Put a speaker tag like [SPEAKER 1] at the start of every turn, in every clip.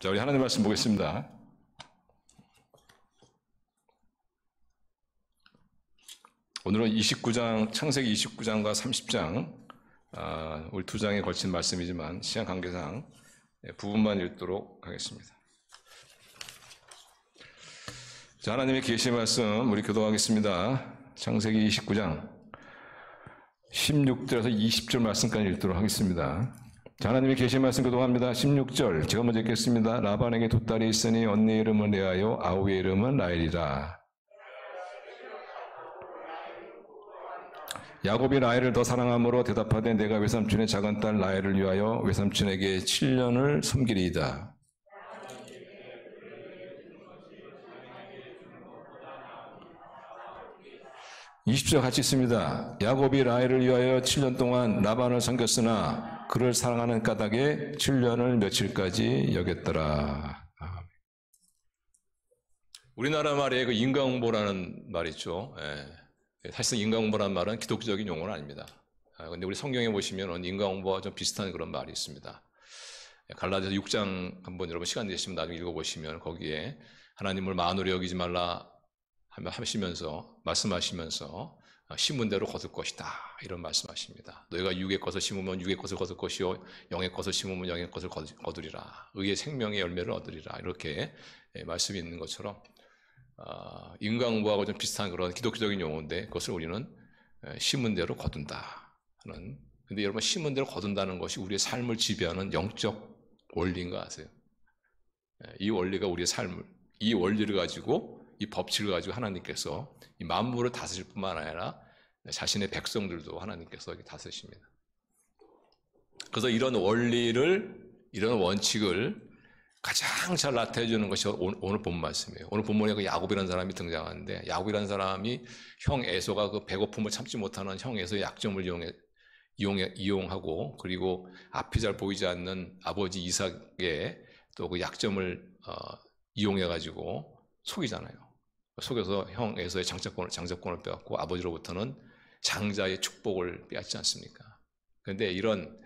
[SPEAKER 1] 자, 우리 하나님 말씀 보겠습니다. 오늘은 29장, 창세기 29장과 30장, 우리 두 장에 걸친 말씀이지만 시간 관계상 부분만 읽도록 하겠습니다. 자, 하나님의 계시의 말씀 우리 교독하겠습니다. 창세기 29장 16절에서 20절 말씀까지 읽도록 하겠습니다. 자, 하나님의 계시의 말씀 교독합니다. 16절 제가 먼저 읽겠습니다. 라반에게 두 딸이 있으니 언니의 이름은 레아요 아우의 이름은 라헬이라. 야곱이 라헬을 더 사랑함으로 대답하되 내가 외삼촌의 작은 딸 라헬을 위하여 외삼촌에게 7년을 섬기리이다. 20절 같이 있습니다. 야곱이 라헬을 위하여 7년 동안 라반을 섬겼으나 그를 사랑하는 까닭에 7년을 며칠까지 여겼더라. 우리나라 말에 그 인과응보라는 말이 있죠. 사실상 인과응보라는 말은 기독교적인 용어는 아닙니다. 그런데 우리 성경에 보시면 인과응보와 좀 비슷한 그런 말이 있습니다. 갈라디아서 6장 한번 여러분 시간 되시면 나중에 읽어보시면 거기에 하나님을 만으로 여기지 말라 하시면서 말씀하시면서 심은 대로 거둘 것이다 이런 말씀하십니다. 너희가 육의 것을 심으면 육의 것을 거둘 것이요 영의 것을 심으면 영의 것을 거두리라. 의의 생명의 열매를 얻으리라. 이렇게 말씀이 있는 것처럼 인과응보하고 좀 비슷한 그런 기독교적인 용어인데 그것을 우리는 심은 대로 거둔다 하는. 근데 여러분 심은 대로 거둔다는 것이 우리의 삶을 지배하는 영적 원리인 거 아세요? 이 원리가 우리의 삶을, 이 원리를 가지고 이 법칙을 가지고 하나님께서 이 만물을 다스릴 뿐만 아니라 자신의 백성들도 하나님께서 다스리십니다. 그래서 이런 원리를, 이런 원칙을 가장 잘 나타내 주는 것이 오늘 본문 말씀이에요. 오늘 본문에 그 야곱이라는 사람이 등장하는데 야곱이라는 사람이 형 에서가 그 배고픔을 참지 못하는 형 에서의 약점을 이용하고 그리고 앞이 잘 보이지 않는 아버지 이삭의 또 그 약점을 이용해가지고 속이잖아요. 속여서 형 에서의 장자권을 빼앗고 아버지로부터는 장자의 축복을 빼앗지 않습니까? 그런데 이런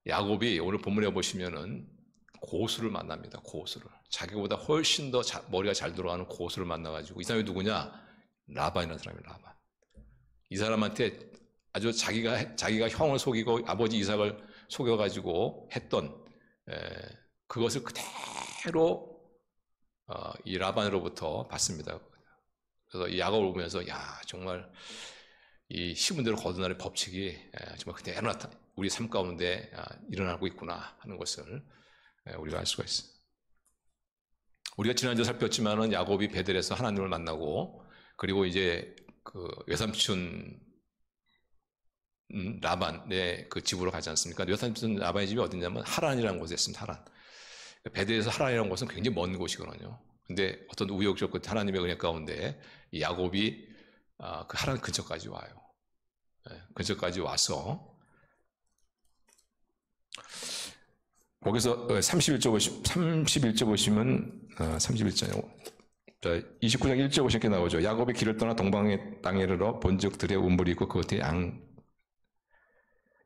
[SPEAKER 1] 야곱이 오늘 본문에 보시면은 고수를 만납니다. 고수를. 자기보다 훨씬 더 머리가 잘 들어가는 고수를 만나가지고 이 사람이 누구냐? 라반이라는 사람이에요. 라반. 이 사람한테 아주 자기가 형을 속이고 아버지 이삭을 속여가지고 했던 그것을 그대로 이 라반으로부터 받습니다. 그래서 이 야곱을 보면서 야 정말 이 심은 대로 거둔다는 법칙이 정말 그대로 우리 삶 가운데 일어나고 있구나 하는 것을 우리가 알 수가 있어요. 우리가 지난주에 살폈지만은 야곱이 베델에서 하나님을 만나고 그리고 이제 그 외삼촌 라반의 그 집으로 가지 않습니까? 외삼촌 라반의 집이 어디냐면 하란이라는 곳에 있습니다. 하란. 베델에서 하란이라는 곳은 굉장히 먼 곳이거든요. 근데 어떤 우여곡절 끝에 하나님의 은혜 가운데 이 야곱이 그 하란 근처까지 와요. 근처까지 와서 거기서 31절 보시면 31절이요. 29장 1절 보시면 이렇게 나오죠. 야곱이 길을 떠나 동방의 땅에 이르러 본즉 들에 우물이 있고 그 곁에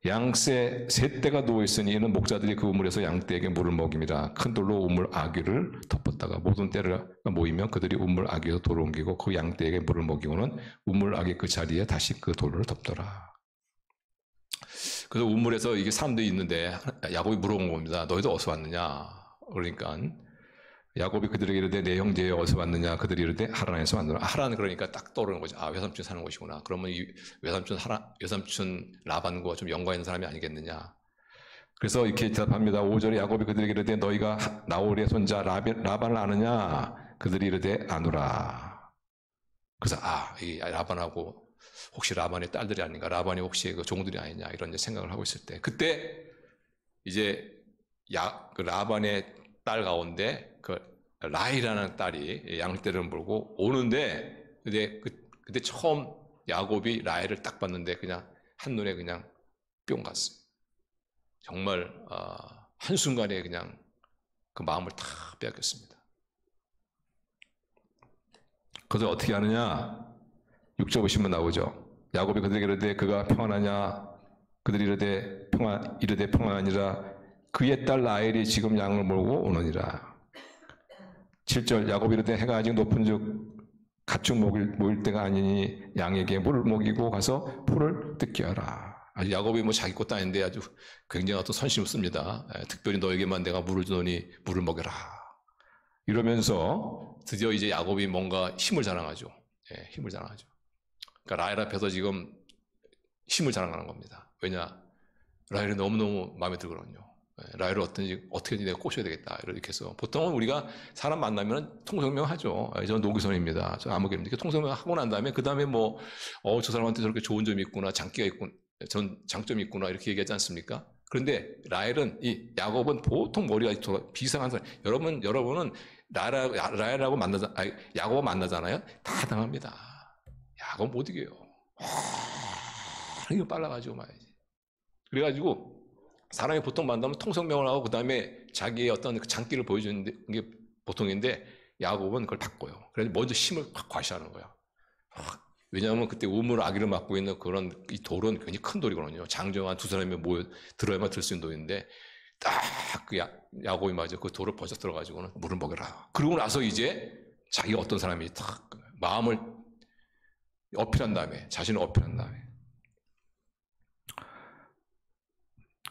[SPEAKER 1] 양새 세 떼가 누워있으니 이는 목자들이 그 우물에서 양떼에게 물을 먹임이라. 큰 돌로 우물 아귀를 덮었다가 모든 떼가 모이면 그들이 우물 아귀에서 돌을 옮기고 그 양떼에게 물을 먹이고는 우물 아귀 그 자리에 다시 그 돌을 덮더라. 그래서 우물에서 이게 사람들이 있는데 야곱이 물어본 겁니다. 너희도 어디서 왔느냐? 그러니까 야곱이 그들에게 이르되 내 형제여 어디서 왔느냐? 그들이 이르되 하란에서 왔느냐. 하란 그러니까 딱 떠오르는 거죠. 아 외삼촌 사는 곳이구나. 그러면 이 외삼촌 라반과 좀 연관 있는 사람이 아니겠느냐. 그래서 이렇게 대답합니다. 5절에 야곱이 그들에게 이르되 너희가 나홀의 손자 라반을 아느냐? 그들이 이르되 아노라. 그래서 이 라반하고 혹시 라반의 딸들이 아닌가? 라반이 혹시 그 종들이 아니냐? 이런 생각을 하고 있을 때 그때 이제 그 라반의 딸 가운데 그 라헬이라는 딸이 양떼를 몰고 오는데 그때 처음 야곱이 라헬을 딱 봤는데 그냥 한눈에 그냥 뿅 갔어요. 정말 한순간에 그냥 그 마음을 다 빼앗겼습니다. 그래서 어떻게 하느냐? 6절 보시면 나오죠. 야곱이 그들에게 이르되 그가 평안하냐? 그들이 이르되 평안하니라. 그의 딸 라헬이 지금 양을 몰고 오느니라.
[SPEAKER 2] 7절 야곱이 이르되 해가 아직 높은즉 가축 모일 때가 아니니 양에게 물을 먹이고 가서 풀을 뜯게 하라.
[SPEAKER 1] 아주 야곱이 뭐 자기 것도 아닌데 아주 굉장히 어떤 선심을 씁니다. 특별히 너에게만 내가 물을 주노니 물을 먹여라.
[SPEAKER 2] 이러면서
[SPEAKER 1] 드디어 이제 야곱이 뭔가 힘을 자랑하죠. 힘을 자랑하죠. 그러니까 라헬 앞에서 지금 힘을 자랑하는 겁니다. 왜냐? 라헬이 너무너무 마음에 들거든요. 라헬을 어떻게든지 내가 꼬셔야 되겠다. 이렇게 해서. 보통은 우리가 사람 만나면 통성명 하죠. 저는 노기선입니다. 저 아무개입니다. 이렇게 통성명 하고 난 다음에, 그 다음에 뭐, 저 사람한테 저렇게 좋은 점이 있구나, 장기가 있구나, 전 장점이 있구나, 이렇게 얘기하지 않습니까? 그런데 라헬은, 야곱은 보통 머리가 비상한 사람. 여러분은 라헬하고 야곱을 만나잖아요? 다 당합니다. 야곱 못 이겨요. 이거 빨라가지고 말이지. 그래가지고, 사람이 보통 만나면 통성명을 하고 그 다음에 자기의 어떤 그 장기를 보여주는 게 보통인데 야곱은 그걸 바꿔요. 그래서 먼저 힘을 확 과시하는 거야. 왜냐하면 그때 우물 아기를 맡고 있는 그런 이 돌은 굉장히 큰 돌이거든요. 장정한 두 사람이 모여 들어야만 들 수 있는 돌인데 딱 그 야곱이 맞아 그 돌을 번쩍 들어가지고는 물을 먹여라. 그러고 나서 이제 자기가 어떤 사람이 딱 마음을 어필한 다음에 자신을 어필한 다음에.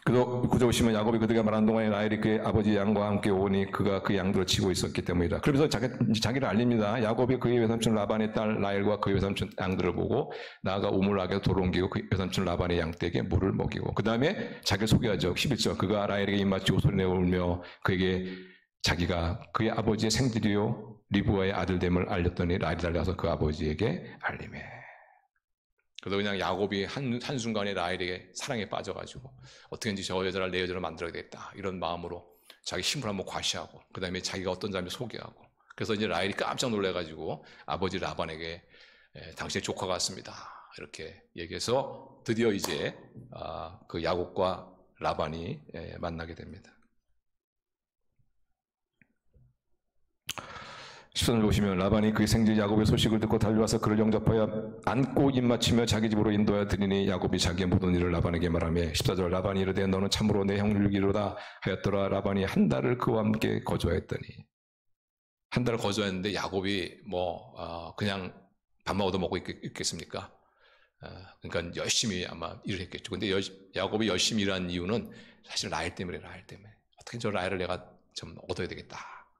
[SPEAKER 2] 그도 구절 보시면 야곱이 그들에게 말한 동안에 라헬이 그의 아버지 양과 함께 오니 그가 그 양들을 치고 있었기 때문이다. 그러면서 자기를 알립니다. 야곱이 그의 외삼촌 라반의 딸 라헬과 그의 외삼촌 양들을 보고 나아가 우물하게 돌을 옮기고 그의 외삼촌 라반의 양떼에게 물을 먹이고 그 다음에 자기를 소개하죠. 11절 그가 라헬에게 입맞추고 소리내어 울며 그에게 자기가 그의 아버지의 생질이요 리브아의 아들됨을 알렸더니 라헬이 달려와서 그 아버지에게 알리매.
[SPEAKER 1] 그래서 그냥 야곱이 한순간에 라헬에게 사랑에 빠져가지고 어떻게든지 저 여자를 내 여자로 만들어야 되겠다 이런 마음으로 자기 힘을 한번 과시하고 그 다음에 자기가 어떤 사람인지 소개하고 그래서 이제 라헬이 깜짝 놀라가지고 아버지 라반에게 당신의 조카가 왔습니다 이렇게 얘기해서 드디어 이제 그 야곱과 라반이 만나게 됩니다.
[SPEAKER 2] 10절을 보시면 라반이 그의 생질 야곱의 소식을 듣고 달려와서 그를 영접하여 안고 입맞추며 자기 집으로 인도하여 드리니 야곱이 자기의 모든 일을 라반에게 말하며 14절 라반이 이르되 너는 참으로 내 형육이로다 하였더라. 라반이 한 달을 그와 함께 거주하였더니
[SPEAKER 1] 한 달을 거주했는데 야곱이 그냥 밥만 얻어먹고 있겠습니까? 그러니까 열심히 아마 일을 했겠죠. 근데 야곱이 열심히 일한 이유는 사실 라헬 때문에 어떻게 저 라헬을 내가 좀 얻어야 되겠다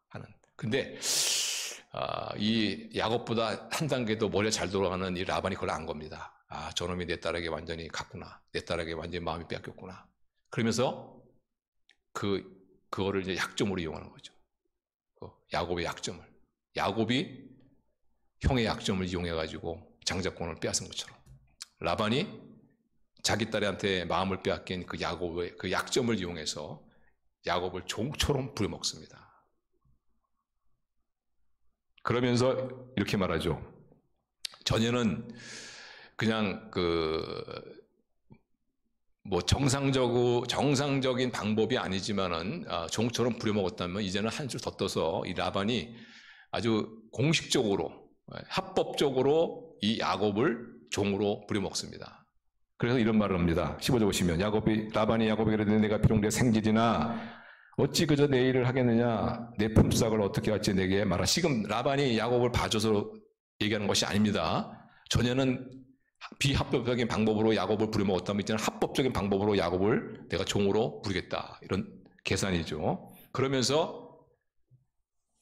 [SPEAKER 1] 하는. 근데 이 야곱보다 한 단계 더 머리가 잘 돌아가는 이 라반이 그걸 안 겁니다. 저놈이 내 딸에게 완전히 갔구나. 내 딸에게 완전히 마음이 뺏겼구나. 그러면서 그거를 이제 약점으로 이용하는 거죠. 야곱의 약점을. 야곱이 형의 약점을 이용해가지고 장자권을 빼앗은 것처럼. 라반이 자기 딸한테 마음을 빼앗긴 그 야곱의 그 약점을 이용해서 야곱을 종처럼 부려먹습니다.
[SPEAKER 2] 그러면서 이렇게 말하죠.
[SPEAKER 1] 전에는 그냥 정상적인 방법이 아니지만은 종처럼 부려먹었다면 이제는 한 줄 더 떠서 이 라반이 아주 공식적으로 합법적으로 이 야곱을 종으로 부려먹습니다.
[SPEAKER 2] 그래서 이런 말을 합니다. 15절 보시면 라반이 야곱에게 이르되 내가 비록 내 생질이나 어찌 그저 내 일을 하겠느냐 내 품삯을 어떻게 할지 내게 말하. 지금 라반이 야곱을 봐줘서 얘기하는 것이 아닙니다. 전에는 비합법적인 방법으로 야곱을 부려먹었다면 이제는 합법적인 방법으로 야곱을 내가 종으로 부리겠다 이런 계산이죠. 그러면서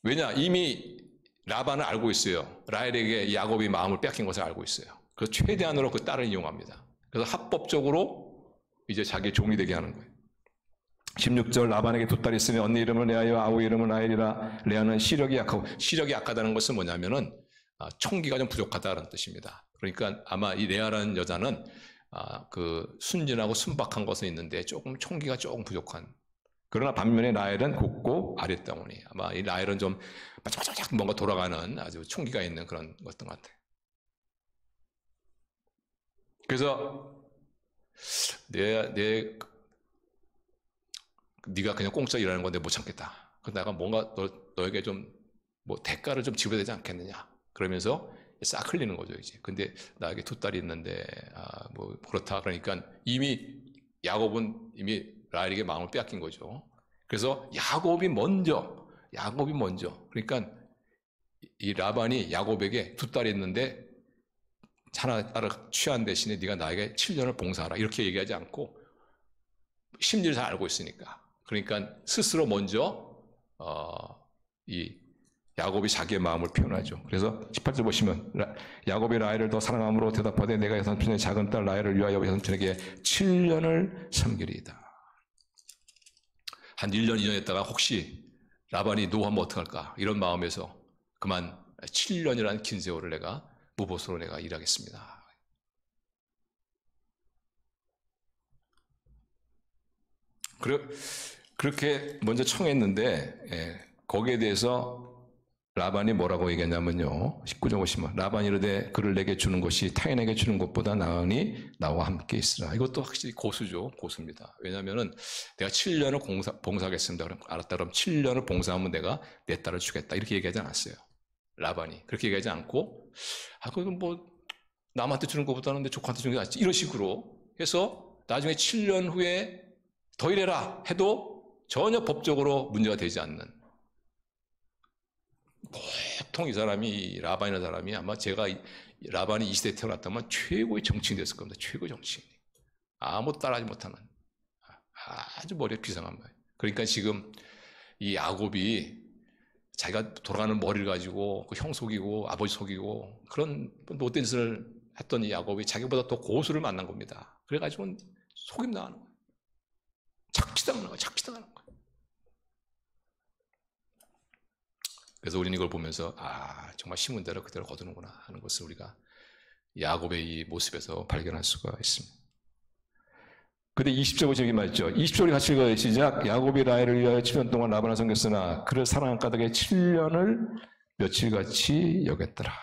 [SPEAKER 2] 왜냐 이미 라반은 알고 있어요. 라헬에게 야곱이 마음을 뺏긴 것을 알고 있어요. 그래서 최대한으로 그 딸을 이용합니다. 그래서 합법적으로 이제 자기 종이 되게 하는 거예요. 16절 라반에게 두 딸이 있으며 언니 이름은 레아요 아우 이름은 라헬이라. 레아는 시력이 약하다는 것은 뭐냐면은 총기가 좀 부족하다는 뜻입니다. 그러니까 아마 이 레아라는 여자는 순진하고 순박한 것은 있는데 조금 총기가 조금 부족한. 그러나 반면에 라헬은 곱고 아랫덩어리. 아마 이 라헬은 좀 바짝바짝 뭔가 돌아가는 아주 총기가 있는 그런 것던 것 같아요. 그래서 네가 그냥 공짜 일하는 건데 못 참겠다. 그래서 내가 뭔가 너에게 좀 대가를 좀 지불해야 되지 않겠느냐. 그러면서 싹 흘리는 거죠 이제. 근데 나에게 두 딸이 있는데 그렇다. 그러니까 야곱은 이미 라헬에게 마음을 빼앗긴 거죠. 그래서 야곱이 먼저. 그러니까
[SPEAKER 1] 이 라반이 야곱에게 두 딸이 있는데 하나 딸을 취한 대신에 네가 나에게 7년을 봉사하라 이렇게 얘기하지 않고 심리를 잘 알고 있으니까 그러니까 스스로 먼저 이 야곱이 자기의 마음을 표현하죠. 그래서 18절 보시면 야곱이 라헬을 더 사랑함으로 대답하되 내가 삼촌의 작은 딸 라헬을 위하여 삼촌에게 7년을 섬기리이다. 한 1년, 2년 했다가 혹시 라반이 노하면 어떡할까 이런 마음에서 그만 7년이라는 긴 세월을 내가 무보수로 내가 일하겠습니다. 그렇게 먼저 청했는데 거기에 대해서 라반이 뭐라고 얘기했냐면요. 19절 보시면 라반이 이르되 그를 내게 주는 것이 타인에게 주는 것보다 나으니 나와 함께 있으라. 이것도 확실히 고수죠. 고수입니다. 왜냐하면 내가 7년을 봉사하겠습니다. 그럼 알았다. 그럼 7년을 봉사하면 내가 내 딸을 주겠다. 이렇게 얘기하지 않았어요. 라반이 그렇게 얘기하지 않고 그건 뭐 남한테 주는 것보다는 내 조카한테 주는 게 낫지. 이런 식으로 해서 나중에 7년 후에 더 일해라 해도 전혀 법적으로 문제가 되지 않는 보통 이 사람이 라반이라는 사람이 아마 제가 라반이 이 시대에 태어났다면 최고의 정치인이 됐을 겁니다. 최고의 정치인. 아무도 따라하지 못하는 아주 머리에 비상한 거예요. 그러니까 지금 이 야곱이 자기가 돌아가는 머리를 가지고 그 형 속이고 아버지 속이고 그런 못된 짓을 했던 이 야곱이 자기보다 더 고수를 만난 겁니다. 그래가지고 속임 당하는 거예요. 착취당하는 거예요. 착취당하는 거예요. 그래서 우리는 이걸 보면서 정말 심은 대로 그대로 거두는구나 하는 것을 우리가 야곱의 이 모습에서 발견할 수가 있습니다. 근데 20절 보시면 맞죠? 20절이 같이 읽어요. 시작. 야곱이 라헬을 위하여 7년 동안 라반을 섬겼으나 그를 사랑한 까닭에 7년을 며칠같이 여겼더라.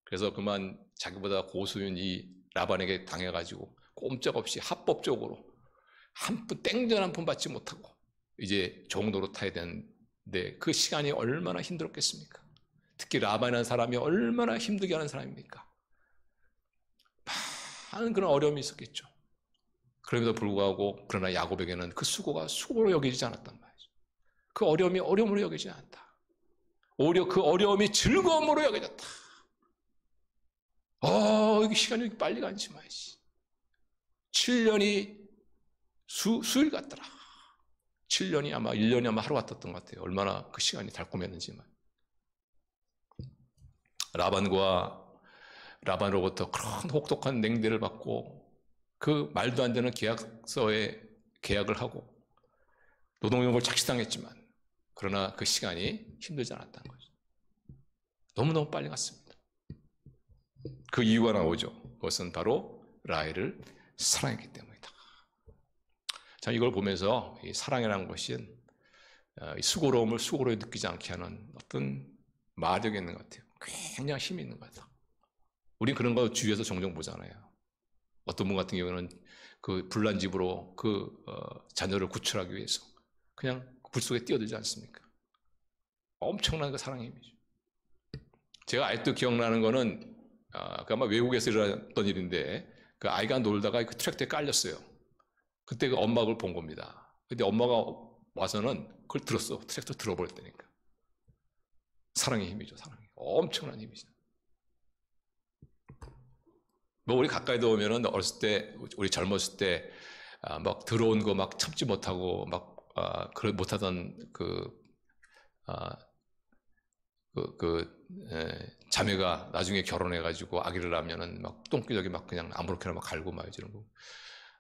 [SPEAKER 1] 그래서 그만 자기보다 고수인 이 라반에게 당해가지고 꼼짝없이 합법적으로 한 푼 땡전 한 푼 받지 못하고 이제 종로로 타야 되는데 그 시간이 얼마나 힘들었겠습니까? 특히 라반이라는 사람이 얼마나 힘들게 하는 사람입니까? 많은 그런 어려움이 있었겠죠. 그럼에도 불구하고 그러나 야곱에게는 그 수고가 수고로 여기지 않았단 말이죠. 그 어려움이 어려움으로 여기지 않았다. 오히려 그 어려움이 즐거움으로 여겨졌다. 이게 시간이 빨리 가지 마야지. 7년이 수일 같더라. 7년이 아마 1년이 아마 하루 같았던 것 같아요. 얼마나 그 시간이 달콤했는지만. 라반으로부터 그런 혹독한 냉대를 받고 그 말도 안 되는 계약서에 계약을 하고 노동요금을 착취당했지만 그러나 그 시간이 힘들지 않았다는 거죠. 너무너무 빨리 갔습니다. 그 이유가 나오죠. 그것은 바로 라헬을 사랑했기 때문이다. 자, 이걸 보면서 이 사랑이라는 것은 수고로움을 수고로 느끼지 않게 하는 어떤 마력이 있는 것 같아요. 굉장히 힘이 있는 것 같아요. 우린 그런 거 주위에서 종종 보잖아요. 어떤 분 같은 경우는 그 불난 집으로 그 자녀를 구출하기 위해서 그냥 불 속에 뛰어들지 않습니까? 엄청난 그 사랑의 힘이죠. 제가 아직도 기억나는 거는 그 아마 외국에서 일어났던 일인데 그 아이가 놀다가 그 트랙터에 깔렸어요. 그때 그 엄마가 그걸 본 겁니다. 근데 엄마가 와서는 그걸 들었어. 트랙터 들어버렸다니까. 사랑의 힘이죠. 사랑의 엄청난 힘이죠. 뭐 우리 가까이도 오면은 어렸을 때 우리 젊었을 때 막 들어온 거 막 참지 못하고 막 못하던 자매가 나중에 결혼해가지고 아기를 낳으면은 막 똥기저귀 막 그냥 아무렇게나 막 갈고 말이죠. 이런 거.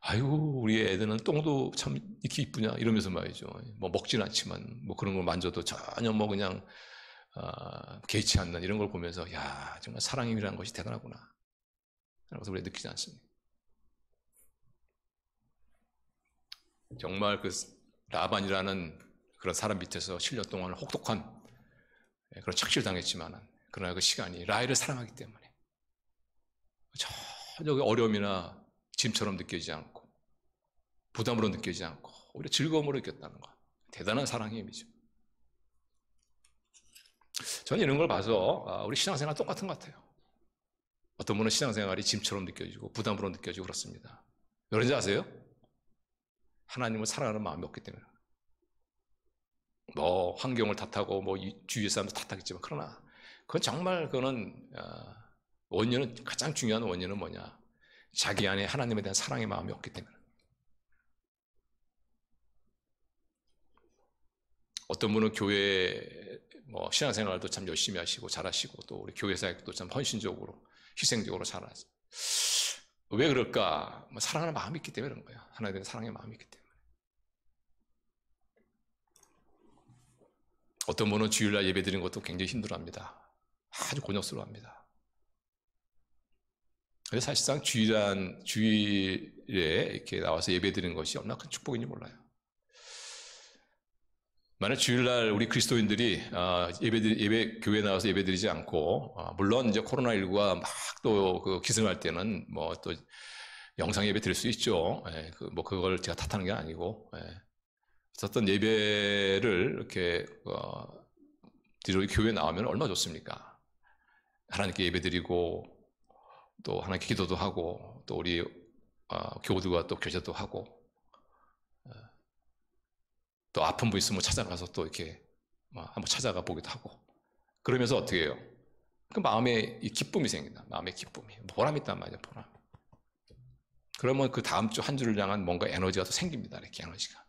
[SPEAKER 1] 아이고 우리 애들은 똥도 참 이렇게 이쁘냐 이러면서 말이죠. 뭐 먹진 않지만 뭐 그런 걸 만져도 전혀 뭐 그냥 개의치 않는 이런 걸 보면서 야 정말 사랑의 힘이라는 것이 대단하구나. 그래서 우리가 느끼지 않습니다. 정말 그 라반이라는 그런 사람 밑에서 7년 동안 혹독한 그런 착취를 당했지만 그러나 그 시간이 라헬을 사랑하기 때문에 전혀 어려움이나 짐처럼 느껴지지 않고 부담으로 느껴지지 않고 오히려 즐거움으로 느꼈다는 것. 대단한 사랑의 힘이죠. 저는 이런 걸 봐서 우리 신앙생활 똑같은 것 같아요. 어떤 분은 신앙생활이 짐처럼 느껴지고 부담으로 느껴지고 그렇습니다. 왜 그런지 아세요? 하나님을 사랑하는 마음이 없기 때문에. 뭐 환경을 탓하고 뭐 주위의 사람도 탓하겠지만 그러나 그건 정말 그거는 원인은 가장 중요한 원인은 뭐냐? 자기 안에 하나님에 대한 사랑의 마음이 없기 때문에. 어떤 분은 교회 뭐 신앙생활도 참 열심히 하시고 잘하시고 또 우리 교회 사역도 참 헌신적으로 희생적으로 잘하죠. 왜 그럴까? 뭐 사랑하는 마음이 있기 때문에 그런 거예요. 하나님에 대한 사랑의 마음이 있기 때문에. 어떤 분은 주일날 예배 드리는 것도 굉장히 힘들어합니다. 아주 곤욕스러워합니다. 근데 사실상 주일에 이렇게 나와서 예배 드리는 것이 얼마나 큰 축복인지 몰라요. 만약 주일날 우리 그리스도인들이 교회 나와서 예배 드리지 않고, 물론 이제 코로나19가 막 또 그 기승할 때는 뭐 또 영상 예배 드릴 수 있죠. 예, 뭐 그걸 제가 탓하는 게 아니고, 예. 어떤 예배를 이렇게 드리러 교회 나오면 얼마나 좋습니까? 하나님께 예배 드리고 또 하나님께 기도도 하고 또 우리 교우들과 또 교제도 하고 또 아픈 분 있으면 찾아가서 또 이렇게 한번 찾아가 보기도 하고 그러면서 어떻게 해요? 그 마음에 이 기쁨이 생긴다. 마음의 기쁨이 보람이 있단 말이에요. 보람. 그러면 그 다음 주 한 주를 향한 뭔가 에너지가 또 생깁니다. 이렇게 에너지가.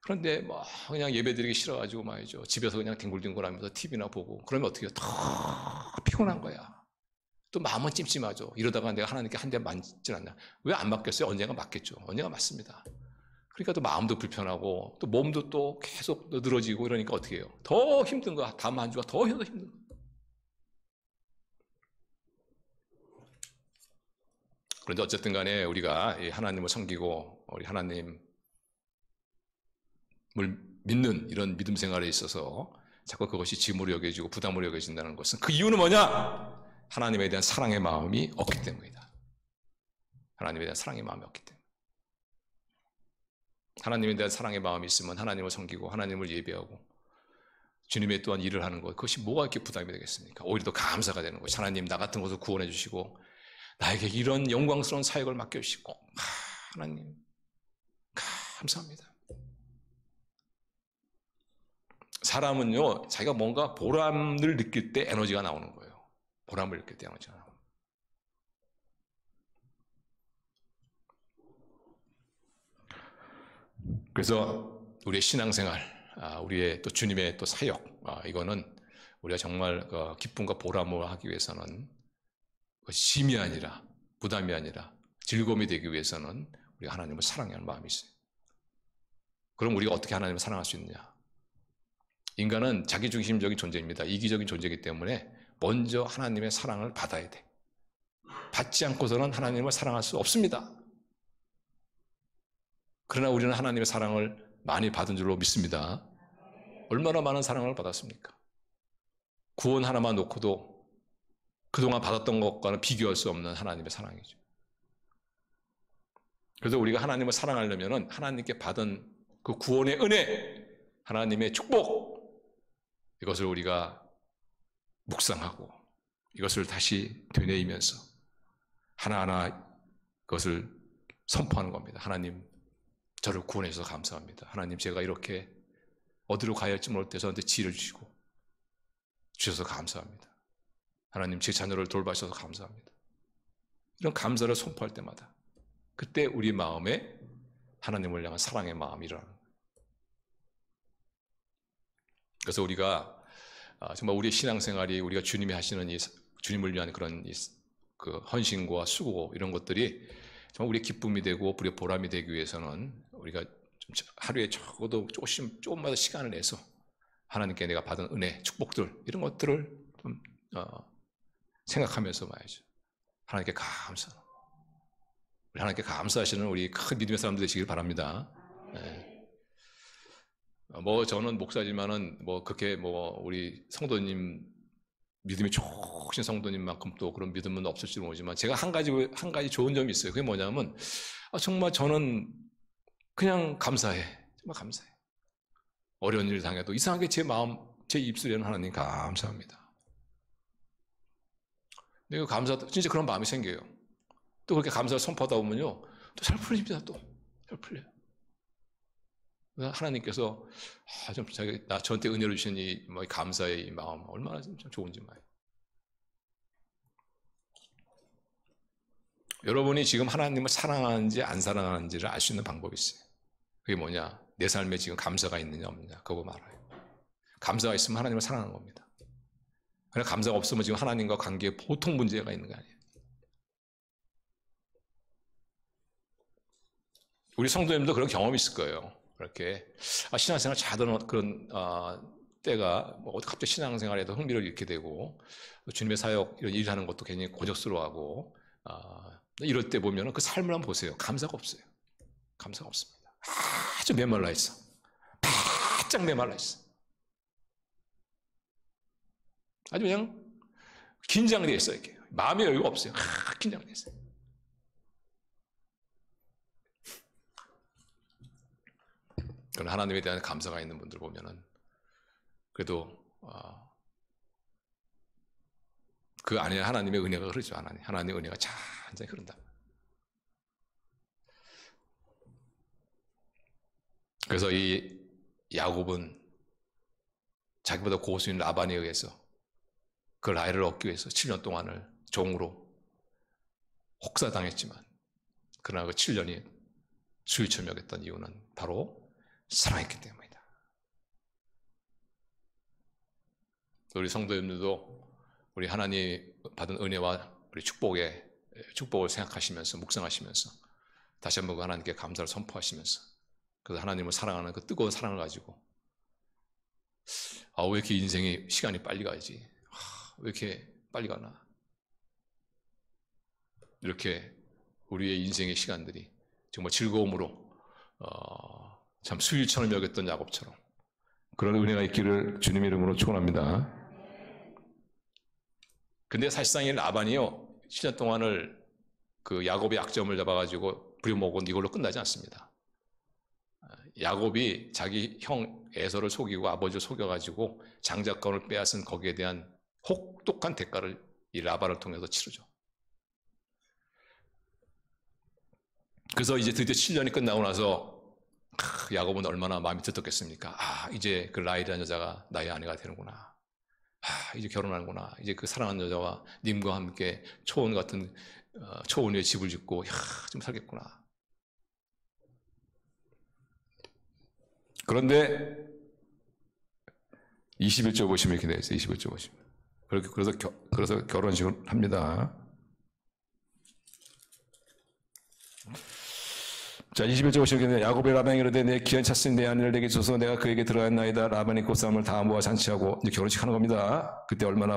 [SPEAKER 1] 그런데 뭐 그냥 예배드리기 싫어가지고 말이죠. 집에서 그냥 뒹굴뒹굴하면서 TV나 보고 그러면 어떻게 해요? 더 피곤한 거야. 또 마음은 찜찜하죠. 이러다가 내가 하나님께 한 대 맞질 않나. 왜 안 맞겠어요? 언젠가 맞겠죠. 언젠가 맞습니다. 그러니까 또 마음도 불편하고 또 몸도 또 계속 늘어지고 이러니까 어떻게 해요? 더 힘든 거야. 다음 한 주가 더 힘든 거야. 그런데 어쨌든 간에 우리가 하나님을 섬기고 우리 하나님을 믿는 이런 믿음 생활에 있어서 자꾸 그것이 짐으로 여겨지고 부담으로 여겨진다는 것은 그 이유는 뭐냐? 하나님에 대한 사랑의 마음이 없기 때문이다. 하나님에 대한 사랑의 마음이 없기 때문에. 하나님에 대한 사랑의 마음이 있으면 하나님을 섬기고 하나님을 예배하고 주님의 또한 일을 하는 것, 그것이 뭐가 이렇게 부담이 되겠습니까? 오히려 더 감사가 되는 것이 하나님 나 같은 것을 구원해 주시고 나에게 이런 영광스러운 사역을 맡겨주시고 하나님 감사합니다. 사람은요 자기가 뭔가 보람을 느낄 때 에너지가 나오는 거예요. 보람을 느낄 때 에너지가 나오는 거예요. 그래서 우리의 신앙생활, 우리의 또 주님의 또 사역, 이거는 우리가 정말 기쁨과 보람을 하기 위해서는 짐이 아니라 부담이 아니라 즐거움이 되기 위해서는 우리가 하나님을 사랑해야 하는 마음이 있어요. 그럼 우리가 어떻게 하나님을 사랑할 수 있느냐? 인간은 자기중심적인 존재입니다. 이기적인 존재이기 때문에 먼저 하나님의 사랑을 받아야 돼. 받지 않고서는 하나님을 사랑할 수 없습니다. 그러나 우리는 하나님의 사랑을 많이 받은 줄로 믿습니다. 얼마나 많은 사랑을 받았습니까? 구원 하나만 놓고도 그동안 받았던 것과는 비교할 수 없는 하나님의 사랑이죠. 그래서 우리가 하나님을 사랑하려면 하나님께 받은 그 구원의 은혜, 하나님의 축복, 이것을 우리가 묵상하고 이것을 다시 되뇌이면서 하나하나 그것을 선포하는 겁니다. 하나님, 저를 구원해 주셔서 감사합니다. 하나님, 제가 이렇게 어디로 가야 할지 모를 때 저한테 지혜를 주셔서 감사합니다. 하나님, 제 자녀를 돌봐주셔서 감사합니다. 이런 감사를 선포할 때마다 그때 우리 마음에 하나님을 향한 사랑의 마음이 일어나는 거예요. 그래서 우리가 정말 우리의 신앙생활이 우리가 주님이 하시는 주님을 위한 그런 그 헌신과 수고 이런 것들이 정말 우리의 기쁨이 되고 우리의 보람이 되기 위해서는 우리가 좀 하루에 적어도 조금만 더 시간을 내서 하나님께 내가 받은 은혜, 축복들 이런 것들을 좀 생각하면서 말이죠. 하나님께 감사. 우리 하나님께 감사하시는 우리 큰 믿음의 사람들 되시길 바랍니다. 네. 뭐 저는 목사지만은 뭐 그렇게 뭐 우리 성도님 믿음이 좋으신 성도님만큼 또 그런 믿음은 없을지 모르지만 제가 한 가지 좋은 점이 있어요. 그게 뭐냐면 정말 저는 그냥 감사해. 정말 감사해. 어려운 일을 당해도 이상하게 제 마음, 제 입술에는 하나님 감사합니다. 근데 진짜 그런 마음이 생겨요. 또 그렇게 감사를 선포하다 보면요, 또 잘 풀립니다. 또 잘 풀려요. 그래서 하나님께서 좀 저한테 은혜를 주신 이 감사의 이 마음 얼마나 좀 좋은지 말이에요. 여러분이 지금 하나님을 사랑하는지 안 사랑하는지를 알 수 있는 방법이 있어요. 그게 뭐냐? 내 삶에 지금 감사가 있느냐 없느냐 그거 말아요. 감사가 있으면 하나님을 사랑하는 겁니다. 그러나 감사가 없으면 지금 하나님과 관계에 보통 문제가 있는 거 아니에요. 우리 성도님도 그런 경험이 있을 거예요. 그렇게 신앙생활 잘하던 그런 때가 갑자기 신앙생활에도 흥미를 잃게 되고 주님의 사역 이런 일하는 것도 굉장히 고적스러워하고 이럴 때 보면 그 삶을 한번 보세요. 감사가 없어요. 감사가 없습니다. 아주 메말라 있어. 바짝 메말라 있어. 아주 그냥 긴장되어 있어요. 이렇게. 마음의 여유가 없어요. 긴장되어 있어요. 그런 하나님에 대한 감사가 있는 분들 보면은 그래도 그 안에 하나님의 은혜가 흐르죠. 하나님의 은혜가 잔잔히 흐른다. 그래서 이 야곱은 자기보다 고수인 라반에 의해서 그 라헬을 얻기 위해서 7년 동안을 종으로 혹사당했지만 그러나 그 7년이 수일처럼 여겼던 이유는 바로 사랑했기 때문이다. 우리 성도님들도 우리 하나님 받은 은혜와 우리 축복을 생각하시면서 묵상하시면서 다시 한번 하나님께 감사를 선포하시면서 그래서 하나님을 사랑하는 그 뜨거운 사랑을 가지고 왜 이렇게 인생이 시간이 빨리 가지? 왜 이렇게 빨리 가나? 이렇게 우리의 인생의 시간들이 정말 즐거움으로 참 수일처럼 여겼던 야곱처럼
[SPEAKER 2] 그런 은혜가 있기를 주님 이름으로 축원합니다.
[SPEAKER 1] 근데 사실상 이 라반이요 7년 동안을 그 야곱의 약점을 잡아가지고 부려먹은 이걸로 끝나지 않습니다. 야곱이 자기 형 에서를 속이고 아버지를 속여가지고 장자권을 빼앗은 거기에 대한 혹독한 대가를 이 라반을 통해서 치르죠. 그래서 이제 드디어 7년이 끝나고 나서 야곱은 얼마나 마음이 들떴겠습니까? 이제 그 라헬이라는 여자가 나의 아내가 되는구나. 이제 결혼하는구나. 이제 그 사랑하는 여자와 님과 함께 초원 같은 초원 위에 집을 짓고 좀 살겠구나.
[SPEAKER 2] 그런데 21절 보시면 이렇게 되어 있어요. 21절 보시면. 그래서 결혼식을 합니다. 자, 21절 보시면 야곱의 라반이 이르되 내 귀한 찼으니 내 아내를 내게 줘서 내가 그에게 들어갔나이다. 라반이 꽃사람을 다 모아 잔치하고 이제 결혼식 하는 겁니다. 그때 얼마나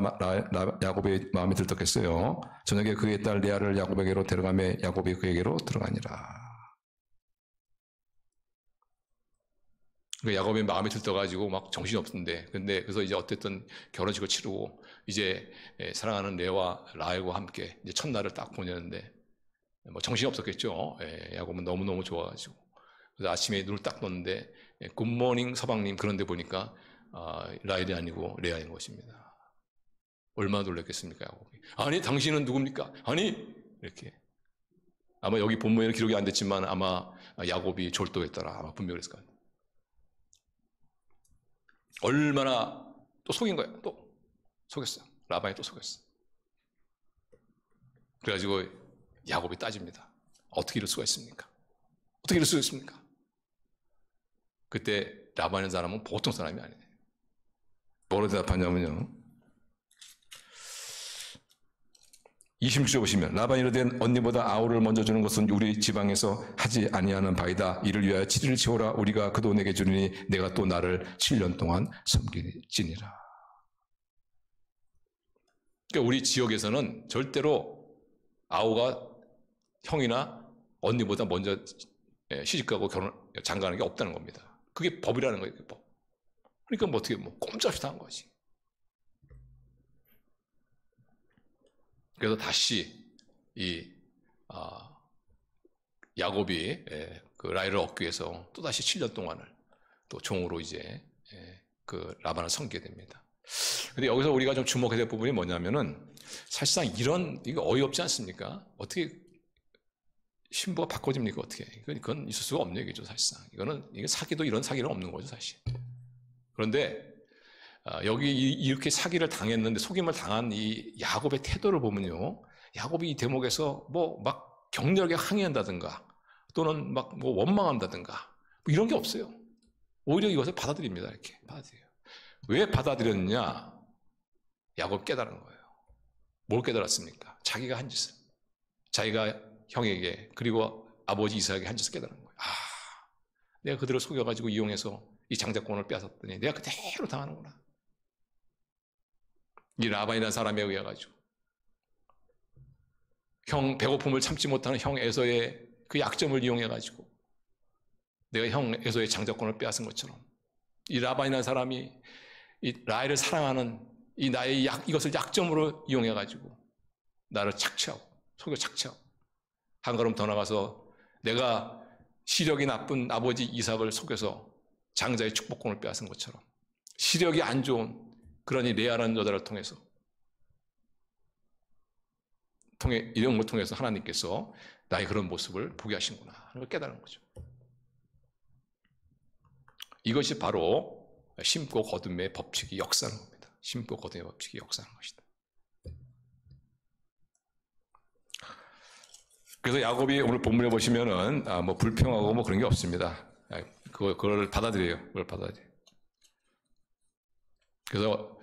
[SPEAKER 2] 야곱의 마음이 들떴겠어요. 저녁에 그의 딸 레아를 야곱에게로 데려가며 야곱이 그에게로 들어가니라.
[SPEAKER 1] 야곱의 마음이 들떠가지고 막 정신이 없는데, 그래서 이제 어쨌든 결혼식을 치르고, 이제 사랑하는 레아와 라헬과 함께 이제 첫날을 딱 보내는데, 정신이 없었겠죠. 야곱은 너무너무 좋아가지고. 그래서 아침에 눈을 딱 떴는데, 굿모닝 서방님 그런데 보니까, 라헬이 아니고 레아인 것입니다. 얼마나 놀랐겠습니까, 야곱이. 아니, 당신은 누굽니까? 아니! 이렇게. 아마 여기 본문에는 기록이 안 됐지만 아마 야곱이 졸도했더라. 아마 분명히 그랬을 거예요. 얼마나 또 속인 거예요. 또 속였어요. 라반이 또 속였어. 그래가지고 야곱이 따집니다. 어떻게 이럴 수가 있습니까? 어떻게 이럴 수가 있습니까? 그때 라반의 사람은 보통 사람이 아니에요.
[SPEAKER 2] 뭐로 대답하냐면요. 26절 보시면 라반이 이르되 언니보다 아우를 먼저 주는 것은 우리 지방에서 하지 아니하는 바이다. 이를 위하여 7일을 채우라. 우리가 그도 내게 주리니 내가 또 나를 7년 동안 섬기지니라.
[SPEAKER 1] 그러니까 우리 지역에서는 절대로 아우가 형이나 언니보다 먼저 시집가고 장가하는 게 없다는 겁니다. 그게 법이라는 거예요. 그게 법. 그러니까 뭐 어떻게 꼼짝없이 다 한 거지. 그래서 다시 이 야곱이 그 라헬을 얻기 위해서 또 다시 7년 동안을 또 종으로 이제 그 라반을 섬기게 됩니다. 근데 여기서 우리가 좀 주목해야 될 부분이 뭐냐면은 사실상 이거 어이없지 않습니까? 어떻게 신부가 바꿔집니까? 어떻게? 그건 있을 수가 없는 얘기죠, 사실상. 이게 사기도 이런 사기는 없는 거죠, 사실. 그런데 여기 이렇게 사기를 당했는데 속임을 당한 이 야곱의 태도를 보면요, 야곱이 이 대목에서 뭐 막 격렬하게 항의한다든가 또는 막 뭐 원망한다든가 뭐 이런 게 없어요. 오히려 이것을 받아들입니다. 이렇게 받아들여요. 왜 받아들였느냐? 야곱 깨달은 거예요. 뭘 깨달았습니까? 자기가 한 짓을. 자기가 형에게 그리고 아버지 이삭에게 한 짓을 깨달은 거예요. 내가 그들을 속여가지고 이용해서 이 장자권을 빼앗았더니 내가 그대로 당하는구나. 이 라반이라는 사람에 의해 가지고 형 배고픔을 참지 못하는 형 에서의 그 약점을 이용해 가지고 내가 형 에서의 장자권을 빼앗은 것처럼 이 라반이라는 사람이 이 라헬을 사랑하는 이 나의 이것을 약점으로 이용해 가지고 나를 착취하고 속여 착취하고 한 걸음 더 나가서 내가 시력이 나쁜 아버지 이삭을 속여서 장자의 축복권을 빼앗은 것처럼 시력이 안 좋은 그러니 레아라는 여자를 통해서 이런 걸 통해서 하나님께서 나의 그런 모습을 보게 하신구나 하는 걸 깨달은 거죠. 이것이 바로 심고 거둠의 법칙이 역사하는 겁니다. 심고 거둠의 법칙이 역사하는 것이다. 그래서 야곱이 오늘 본문에 보시면은 뭐 불평하고 뭐 그런 게 없습니다. 그걸 받아들여요. 그걸 받아들여요. 그래서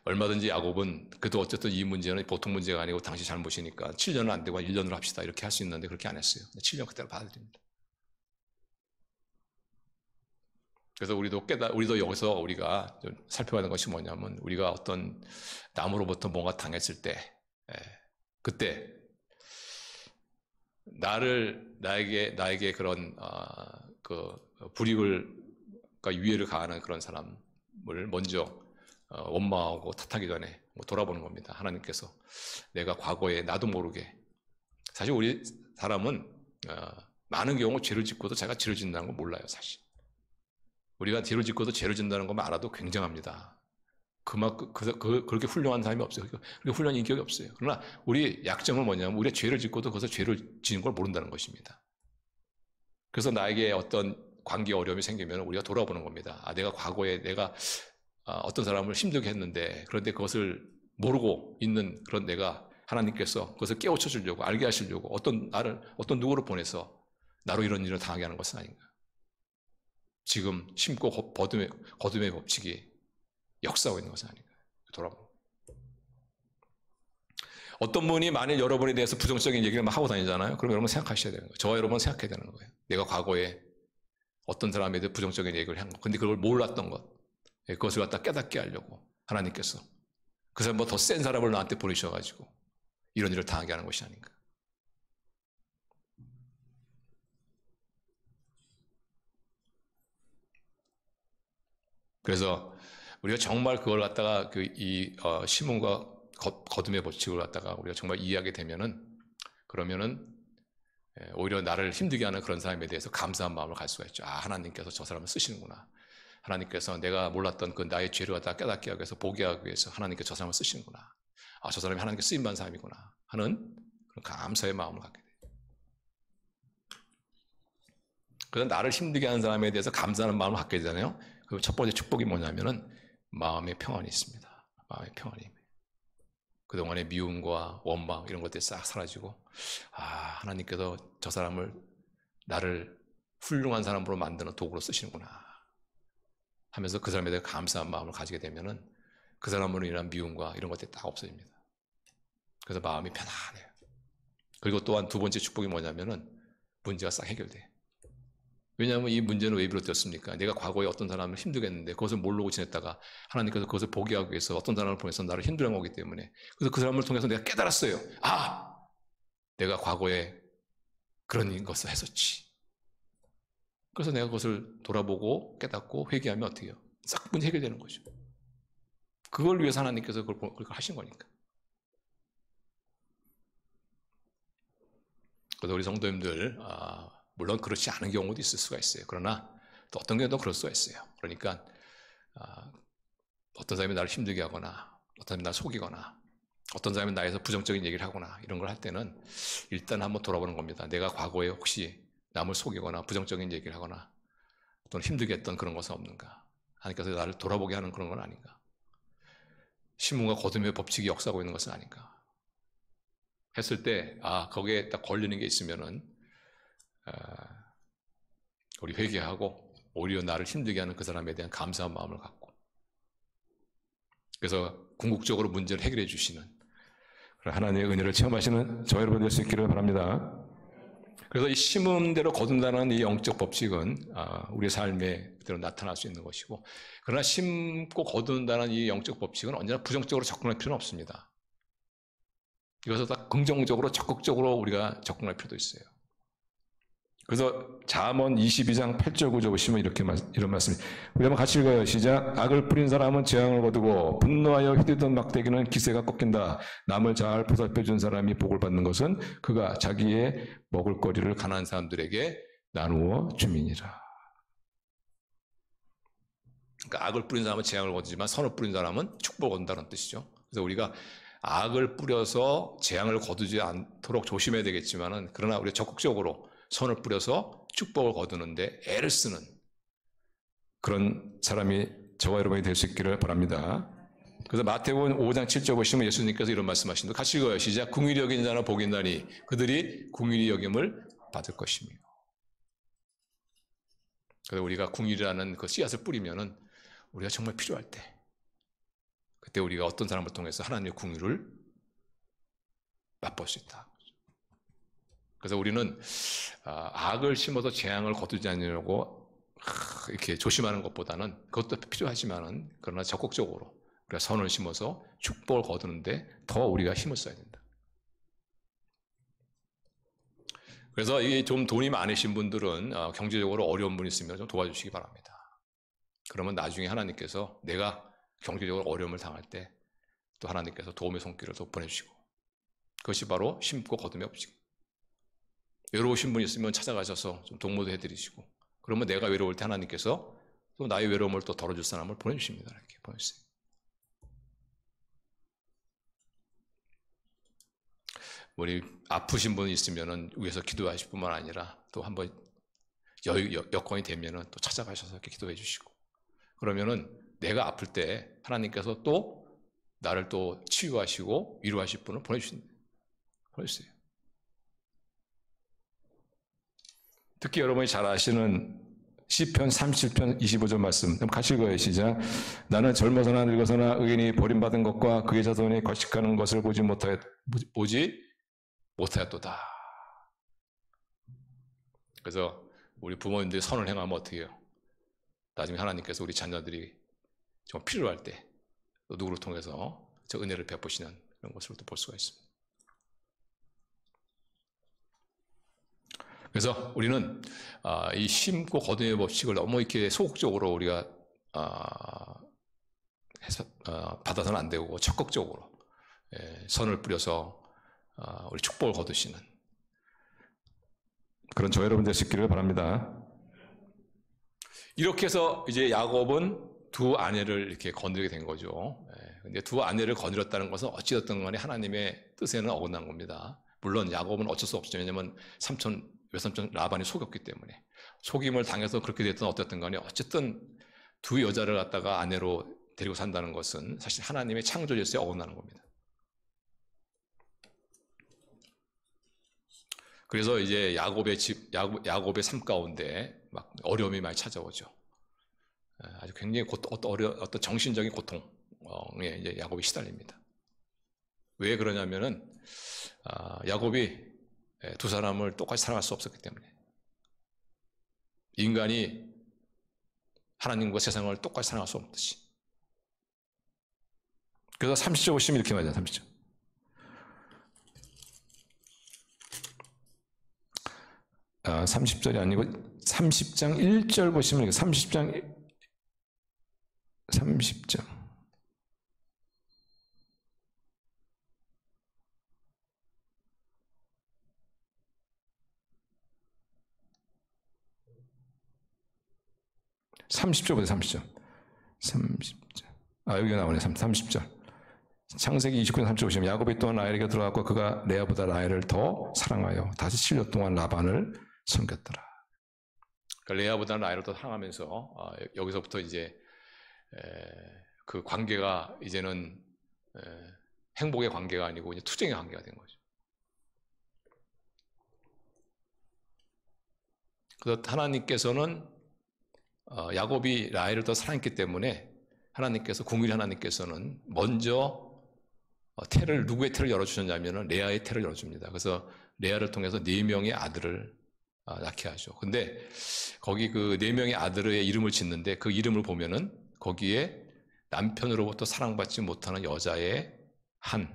[SPEAKER 1] 얼마든지 야곱은 그래도 어쨌든 이 문제는 보통 문제가 아니고 당시 잘못이니까 7년은 안 되고 1년으로 합시다 이렇게 할 수 있는데 그렇게 안 했어요. 7년 그대로 받아들입니다. 그래서 우리도 여기서 우리가 좀 살펴봐야 하는 것이 뭐냐면 우리가 어떤 남으로부터 뭔가 당했을 때 그때 나에게 그런 그 불이익을 위해를 가하는 그런 사람을 먼저 원망하고 탓하기 전에 돌아보는 겁니다. 하나님께서 내가 과거에 나도 모르게 사실 우리 사람은 많은 경우 죄를 짓고도 자기가 죄를 짓는다는 걸 몰라요. 사실 우리가 죄를 짓고도 죄를 짓는다는 것만 알아도 굉장합니다. 그렇게 훌륭한 사람이 없어요. 그렇게 훌륭한 인격이 없어요. 그러나 우리 약점은 뭐냐면 우리가 죄를 짓고도 거기서 죄를 지는 걸 모른다는 것입니다. 그래서 나에게 어떤 관계 어려움이 생기면 우리가 돌아보는 겁니다. 내가 과거에 내가 어떤 사람을 힘들게 했는데 그런데 그것을 모르고 있는 그런 내가 하나님께서 그것을 깨우쳐 주려고 알게 하시려고 어떤 누구를 보내서 나로 이런 일을 당하게 하는 것은 아닌가. 지금 심고 거둠의 법칙이 역사하고 있는 것은 아닌가. 돌아보고. 어떤 분이 만일 여러분에 대해서 부정적인 얘기를 막 하고 다니잖아요. 그럼 여러분 생각하셔야 되는 거예요. 저와 여러분 생각해야 되는 거예요. 내가 과거에 어떤 사람에 대해 부정적인 얘기를 한 것. 근데 그걸 몰랐던 것. 그것을 갖다 깨닫게 하려고 하나님께서 그 사람보다 더 센 사람을 나한테 보내셔가지고 이런 일을 당하게 하는 것이 아닌가. 그래서 우리가 정말 그걸 갖다가 시몬과 거둠의 법칙을 갖다가 우리가 정말 이해하게 되면은 그러면은 오히려 나를 힘들게 하는 그런 사람에 대해서 감사한 마음을 갈 수가 있죠. 하나님께서 저 사람을 쓰시는구나. 하나님께서 내가 몰랐던 그 나의 죄를 갖다 깨닫게 하기 위해서 보게 하기 위해서 하나님께서 저 사람을 쓰시는구나. 저 사람이 하나님께 쓰임받은 사람이구나 하는 그런 감사의 마음을 갖게 돼요. 그래서 나를 힘들게 하는 사람에 대해서 감사하는 마음을 갖게 되잖아요. 그 첫 번째 축복이 뭐냐면은 마음의 평안이 있습니다. 마음의 평안이. 그동안의 미움과 원망 이런 것들이 싹 사라지고 하나님께서 저 사람을 나를 훌륭한 사람으로 만드는 도구로 쓰시는구나 하면서 그 사람에 대해 감사한 마음을 가지게 되면은 그 사람으로 인한 미움과 이런 것들이 딱 없어집니다. 그래서 마음이 편안해요. 그리고 또한 두 번째 축복이 뭐냐면은 문제가 싹 해결돼요. 왜냐하면 이 문제는 왜 비롯되었습니까? 내가 과거에 어떤 사람을 힘들게 했는데 그것을 모르고 지냈다가 하나님께서 그것을 보게 하기 위해서 어떤 사람을 보내서 나를 힘들게 하기 때문에 그래서 그 사람을 통해서 내가 깨달았어요. 내가 과거에 그런 것을 했었지. 그래서 내가 그것을 돌아보고 깨닫고 회개하면 어떻게 해요? 싹 문제 해결되는 거죠. 그걸 위해서 하나님께서 그걸 하신 거니까. 그래서 우리 성도님들 물론 그렇지 않은 경우도 있을 수가 있어요. 그러나 또 어떤 경우도 그럴 수가 있어요. 그러니까 어떤 사람이 나를 힘들게 하거나 어떤 사람이 나를 속이거나 어떤 사람이 나에서 부정적인 얘기를 하거나 이런 걸 할 때는 일단 한번 돌아보는 겁니다. 내가 과거에 혹시 남을 속이거나 부정적인 얘기를 하거나 또는 힘들게 했던 그런 것은 없는가? 하나님께서 나를 돌아보게 하는 그런 건 아닌가? 신문과 거듭의 법칙이 역사하고 있는 것은 아닌가? 했을 때, 거기에 딱 걸리는 게 있으면은, 우리 회개하고, 오히려 나를 힘들게 하는 그 사람에 대한 감사한 마음을 갖고, 그래서 궁극적으로 문제를 해결해 주시는
[SPEAKER 2] 하나님의 은혜를 체험하시는 저 여러분 될 수 있기를 바랍니다.
[SPEAKER 1] 그래서 이 심음대로 거둔다는 이 영적 법칙은 우리 삶에 그대로 나타날 수 있는 것이고, 그러나 심고 거둔다는 이 영적 법칙은 언제나 부정적으로 접근할 필요는 없습니다. 이것을 다 긍정적으로 적극적으로 우리가 접근할 필요도 있어요.
[SPEAKER 2] 그래서 잠언 22장 8절 9절 보시면 이런 말씀이, 우리 한번 같이 읽어요. 시작. 악을 뿌린 사람은 재앙을 거두고 분노하여 휘두르던 막대기는 기세가 꺾인다. 남을 잘 보살펴 준 사람이 복을 받는 것은 그가 자기의 먹을 거리를
[SPEAKER 1] 가난한 사람들에게
[SPEAKER 2] 나누어 줌이니라.
[SPEAKER 1] 그러니까 악을 뿌린 사람은 재앙을 거두지만 선을 뿌린 사람은 축복을 얻는다는 뜻이죠. 그래서 우리가 악을 뿌려서 재앙을 거두지 않도록 조심해야 되겠지만은, 그러나 우리가 적극적으로 선을 뿌려서 축복을 거두는데 애를 쓰는
[SPEAKER 2] 그런 사람이 저와 여러분이 될 수 있기를 바랍니다.
[SPEAKER 1] 그래서 마태복음 5장 7절 보시면 예수님께서 이런 말씀하신다. 같이 읽어요. 시작. 긍휼히 여긴 자는 복이 있나니 그들이 긍휼히 여김을 받을 것이며. 그래서 우리가 긍휼이라는 그 씨앗을 뿌리면은 우리가 정말 필요할 때, 그때 우리가 어떤 사람을 통해서 하나님의 긍휼을 맛볼 수 있다. 그래서 우리는 악을 심어서 재앙을 거두지 않으려고 이렇게 조심하는 것보다는, 그것도 필요하지만은, 그러나 적극적으로 우리가 선을 심어서 축복을 거두는데 더 우리가 힘을 써야 된다. 그래서 이게 좀 돈이 많으신 분들은 경제적으로 어려운 분 있으면 좀 도와주시기 바랍니다. 그러면 나중에 하나님께서 내가 경제적으로 어려움을 당할 때 또 하나님께서 도움의 손길을 또 보내주시고, 그것이 바로 심고 거둠의 법칙. 외로우신 분 있으면 찾아가셔서 좀 동무도 해드리시고, 그러면 내가 외로울 때 하나님께서 또 나의 외로움을 또 덜어줄 사람을 보내주십니다. 이렇게 보내주세요. 우리 아프신 분 있으면은 위해서 기도하실 뿐만 아니라 또 한번 여건이 되면은 또 찾아가셔서 이렇게 기도해 주시고, 그러면은 내가 아플 때 하나님께서 또 나를 또 치유하시고 위로하실 분을 보내주세요.
[SPEAKER 2] 특히 여러분이 잘 아시는 시편 37편 25절 말씀 같이 읽어요. 시작. 나는 젊어서나 늙어서나 의인이 버림받은 것과 그의 자손이 거식하는 것을 보지 못하였도다. 그래서 우리 부모님들이 선을 행하면 어떻게 해요? 나중에 하나님께서 우리 자녀들이 좀 필요할 때 또 누구를 통해서 저 은혜를 베푸시는 그런 것을 또 볼 수가 있습니다. 그래서 우리는 이 심고 거둠의 법칙을 너무 이렇게 소극적으로 우리가 받아서는 안 되고, 적극적으로 선을 뿌려서 우리 축복을 거두시는 그런 저 여러분 되시기를 바랍니다.
[SPEAKER 1] 이렇게 해서 이제 야곱은 두 아내를 이렇게 건드리게 된 거죠. 근데 두 아내를 건드렸다는 것은 어찌됐든 간에 하나님의 뜻에는 어긋난 겁니다. 물론 야곱은 어쩔 수 없죠. 왜냐하면 외삼촌 라반이 속였기 때문에, 속임을 당해서 그렇게 됐든 어쨌든 간에 어쨌든 두 여자를 갖다가 아내로 데리고 산다는 것은 사실 하나님의 창조 질서에 어긋나는 겁니다. 그래서 이제 야곱의 삶 가운데 막 어려움이 많이 찾아오죠. 아주 굉장히 어떤 정신적인 고통에 이제 야곱이 시달립니다. 왜 그러냐면은 야곱이 두 사람을 똑같이 사랑할 수 없었기 때문에, 인간이 하나님과 세상을 똑같이 사랑할 수 없듯이. 그래서 30절 보시면 이렇게 말이죠. 30절. 30절이 아니고 30장 1절 보시면 30장 30절 보세요. 30절. 여기가 나오네. 30절.
[SPEAKER 2] 창세기 29장 30절 보시면 야곱이 또한 라헬에게 들어갔고 그가 레아보다 라헬을 더 사랑하여 다시 7년 동안 라반을 섬겼더라.
[SPEAKER 1] 그러니까 레아보다 라헬을 더 사랑하면서 여기서부터 이제 그 관계가 이제는 행복의 관계가 아니고 이제 투쟁의 관계가 된 거죠. 그래서 하나님께서는 야곱이 라헬을 더 사랑했기 때문에 공의의 하나님께서는 먼저 누구의 태를 열어주셨냐면 레아의 태를 열어줍니다. 그래서 레아를 통해서 4명의 아들을 낳게 하죠. 근데 거기 그 4명의 아들의 이름을 짓는데 그 이름을 보면은 거기에 남편으로부터 사랑받지 못하는 여자의 한을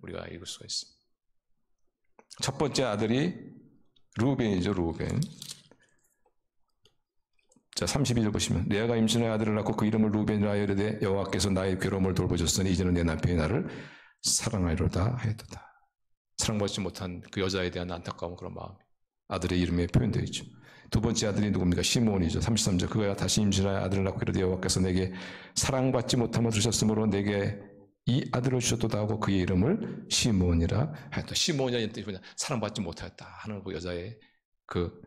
[SPEAKER 1] 우리가 읽을 수가 있습니다.
[SPEAKER 2] 첫 번째 아들이 루벤이죠, 루벤. 자, 32절 보시면 레아가 임신하여 아들을 낳고 그 이름을 루벤이라 이르되 여호와께서 나의 괴로움을 돌보셨으니 이제는 내 남편이 나를 사랑하리로다 하였도다. 사랑받지 못한 그 여자에 대한 안타까운 그런 마음, 아들의 이름에 표현되어 있죠. 두 번째 아들이 누굽니까? 시므온이죠. 33절 그가 다시 임신하여 아들을 낳고 이르되 여호와께서 내게 사랑받지 못함을 들으셨으므로 내게 이 아들을 주셨도다 하고 그의 이름을 시므온이라 하였다.
[SPEAKER 1] 시므온이라는 뜻이 뭐냐? 사랑받지 못하였다 하는 그 여자의 그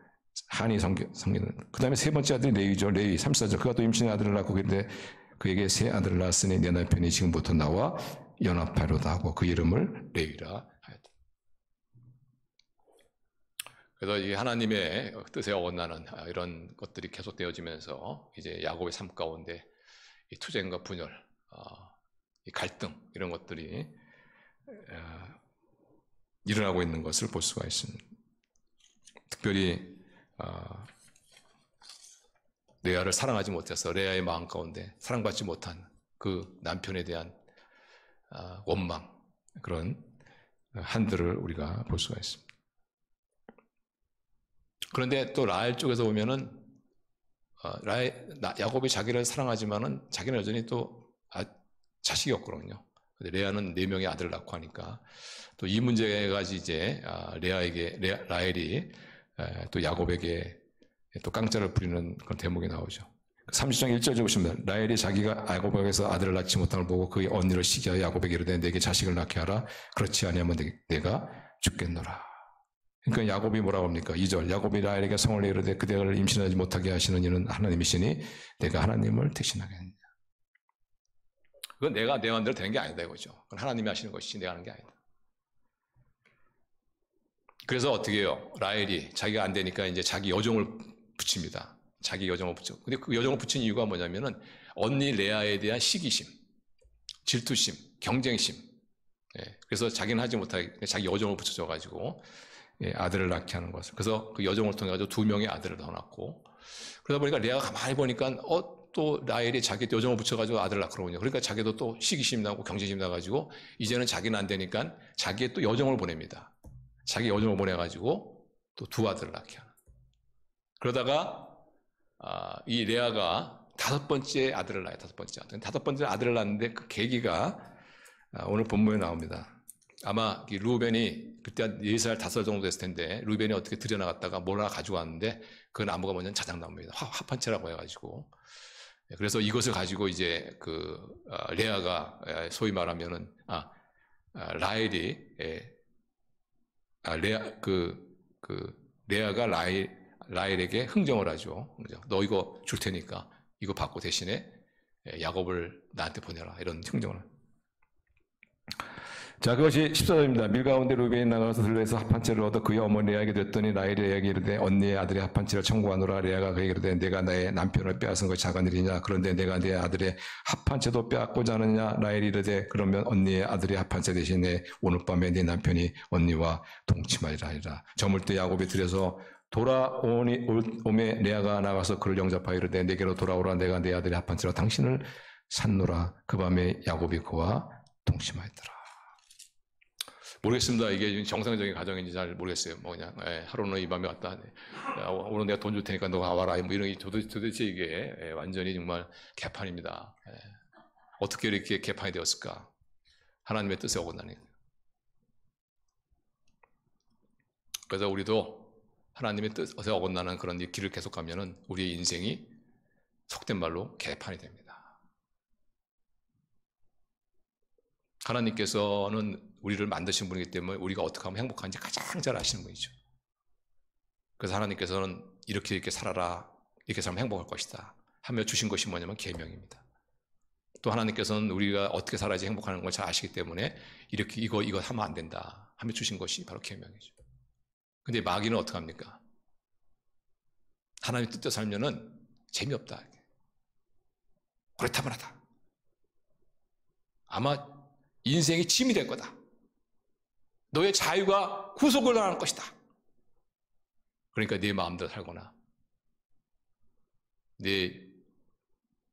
[SPEAKER 1] 한이 성기는. 그 다음에 세 번째 아들이 레위죠. 레위 34절 그가 또 임신의 아들을 낳고 그에게 세 아들을 낳았으니 내 남편이 지금부터 나와 연합하리로다 하고 그 이름을 레위라 하였다. 그래서 이 하나님의 뜻에 어긋나는 이런 것들이 계속되어지면서 이제 야곱의 삶 가운데 이 투쟁과 분열, 이 갈등 이런 것들이 일어나고 있는 것을 볼 수가 있습니다. 특별히 레아를 사랑하지 못해서 레아의 마음 가운데 사랑받지 못한 그 남편에 대한 원망, 그런 한들을 우리가 볼 수가 있습니다. 그런데 또 라헬 쪽에서 보면은 야곱이 자기를 사랑하지만은 자기는 여전히 또 자식이 없거든요. 레아는 4명의 아들을 낳고 하니까 또 이 문제가 이제 라헬이 또 야곱에게 또 깡짜를 부리는 그런 대목이 나오죠. 30장 1절에 보시면 라헬이 자기가 야곱에게서 아들을 낳지 못함을 보고 그의 언니를 시기하여 야곱에게 이르되 내게 자식을 낳게 하라. 그렇지 아니하면 내가 죽겠노라. 그러니까 야곱이 뭐라고 합니까? 2절 야곱이 라헬에게 성을 내어 이르되 그대를 임신하지 못하게 하시는 이는 하나님이시니 내가 하나님을 대신하겠느냐. 그건 내가 내 마음대로 되는 게 아니다 이거죠. 그건 하나님이 하시는 것이지 내가 하는 게 아니다. 그래서 어떻게 해요? 라헬이 자기가 안 되니까 이제 자기 여종을 붙입니다. 자기 여종을 붙여. 근데 그 여종을 붙인 이유가 뭐냐면은 언니 레아에 대한 시기심, 질투심, 경쟁심. 그래서 자기는 하지 못하게 자기 여종을 붙여줘가지고 아들을 낳게 하는 것을. 그래서 그 여종을 통해 가지고 2명의 아들을 더 낳고. 그러다 보니까 레아가 가만히 보니까 또 라헬이 자기 여종을 붙여가지고 아들을 낳거든요. 그러니까 자기도 또 시기심 나고 경쟁심 나가지고 이제는 자기는 안 되니까 자기의 또 여종을 보냅니다. 자기 여종을 보내가지고 또 2 아들을 낳게 하는. 그러다가 이 레아가 5번째 아들을 낳아요. 5번째 아들. 5번째 아들을 낳았는데 그 계기가 오늘 본문에 나옵니다. 아마 루벤이 그때 한 4살, 5살 정도 됐을 텐데 루벤이 어떻게 들여나갔다가 뭘 하나 가지고 왔는데 그 나무가 뭐냐면 자작나무입니다. 합판체라고 해가지고. 그래서 이것을 가지고 이제 레아가 소위 말하면은 라헬이 레아가 라헬에게 흥정을 하죠. 너 이거 줄 테니까 이거 받고 대신에 야곱을 나한테 보내라. 이런 흥정을. 자, 그것이 14절입니다. 밀 가운데 루벤이 나가서 들레에서 합판체를 얻어 그의 어머니 레아에게 줬더니 라헬이 레아에게 이르되 언니의 아들의 합판체를 청구하노라. 레아가 그에게 이르되 내가 나의 남편을 빼앗은 것이 작은 일이냐. 그런데 내가 내 아들의 합판체도 빼앗고자 하느냐. 라헬이 이르되 그러면 언니의 아들의 합판체 대신에 오늘 밤에 네 남편이 언니와 동침하리라 하리라. 저물 때 야곱이 들에서 돌아오매 레아가 나가서 그를 영접하여 이르되 내게로 돌아오라. 내가 내 아들의 합판체로 당신을 샀노라. 그 밤에 야곱이 그와 동침하였더라. 모르겠습니다. 이게 정상적인 가정인지 잘 모르겠어요. 뭐 그냥 하루는 이 밤에 왔다. 오늘 내가 돈 줄 테니까 너가 와라. 뭐 이런 게 도대체 이게 완전히 정말 개판입니다. 어떻게 이렇게 개판이 되었을까? 하나님의 뜻에 어긋나는. 그래서 우리도 하나님의 뜻에 어긋나는 그런 길을 계속 가면은 우리의 인생이 속된 말로 개판이 됩니다. 하나님께서는 우리를 만드신 분이기 때문에 우리가 어떻게 하면 행복한지 가장 잘 아시는 분이죠. 그래서 하나님께서는 이렇게 살아라, 이렇게 살면 행복할 것이다 하며 주신 것이 뭐냐면 계명입니다. 또 하나님께서는 우리가 어떻게 살아야지 행복하는 걸 잘 아시기 때문에 이렇게 이거 하면 안 된다 하며 주신 것이 바로 계명이죠. 근데 마귀는 어떻게 합니까? 하나님 뜻대로 살면은 재미없다, 고래타분하다, 아마 인생이 짐이 될 거다, 너의 자유가 구속을 당할 것이다. 그러니까 네 마음대로 살거나 네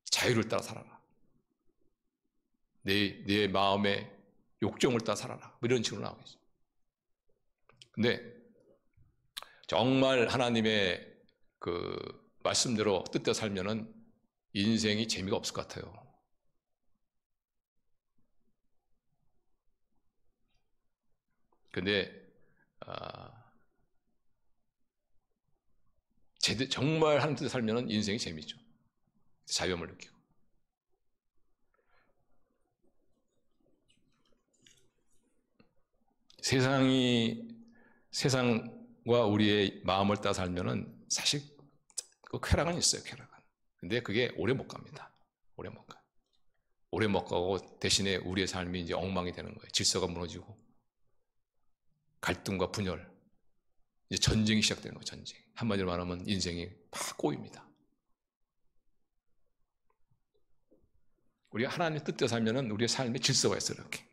[SPEAKER 1] 자유를 따라 살아라, 내 마음의 욕정을 따라 살아라, 뭐 이런 식으로 나오겠죠. 근데 정말 하나님의 그 말씀대로 뜻대로 살면은 인생이 재미가 없을 것 같아요. 근데 정말 하나님 뜻대로 살면은 인생이 재미죠. 자유함을 느끼고. 세상과 우리의 마음을 따라 살면은 사실 그 쾌락은 있어요, 쾌락은. 근데 그게 오래 못 갑니다. 오래 못 가. 오래 못 가고 대신에 우리의 삶이 이제 엉망이 되는 거예요. 질서가 무너지고 갈등과 분열, 이제 전쟁이 시작되는 거예요. 전쟁. 한마디로 말하면 인생이 팍 꼬입니다. 우리가 하나님의 뜻대로 살면은 우리의 삶에 질서가 있어요, 이렇게.